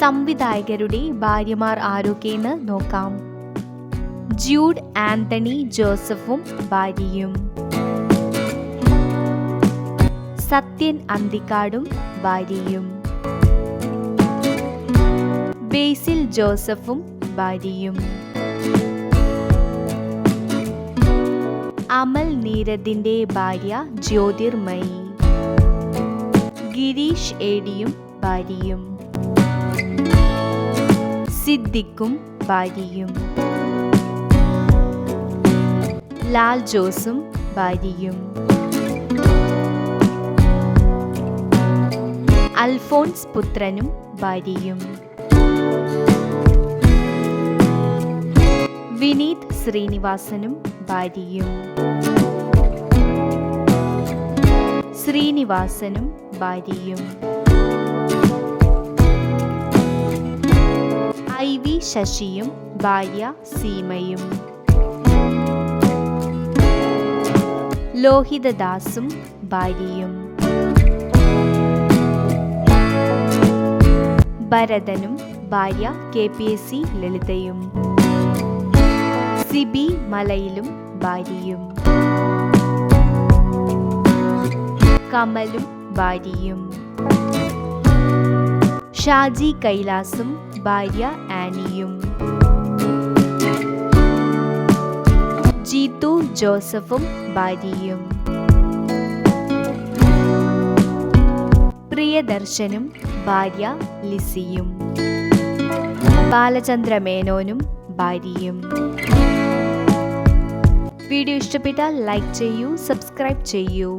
സംവിധായകരുടെ ഭാര്യമാർ ആരൊക്കെയെന്ന് നോക്കാം. ജൂഡ് ആന്റണി ജോസഫും ഭാര്യയും, സത്യൻ അന്തിക്കാടും ഭാര്യയും, ബേസിൽ ജോസഫും ഭാര്യയും, അമൽ നീരദിന്റെ ഭാര്യ ജ്യോതിർമയി, ഗിരീഷ് ഏടിയും ഭാര്യയും, സിദ്ദിഖും ഭാര്യയും, ലാൽ ജോസും ഭാര്യയും, അൽഫോൺസ് പുത്രനും ഭാര്യയും, വിനീത് ശ്രീനിവാസനും ഭാര്യയും, ശ്രീനിവാസനും ഭാര്യയും, IV ശശിയും ഭാര്യ സീമയും, ലോഹിതദാസും ഭാര്യയും, ഭരതനും ഭാര്യ KPSC ലളിതയും, സിബി മലയിലും ഭാര്യയും, കമലും ഭാര്യയും, ഷാജി കൈലാസും ഭാര്യ ആനിയും, ജീത്തു ജോസഫും ഭാര്യയും, പ്രിയദർശനും ഭാര്യ ലിസിയും, ബാലചന്ദ്ര മേനോനും ഭാര്യയും. വീഡിയോ ഇഷ്ടപ്പെട്ടാൽ ലൈക്ക് ചെയ്യൂ, സബ്സ്ക്രൈബ് ചെയ്യൂ.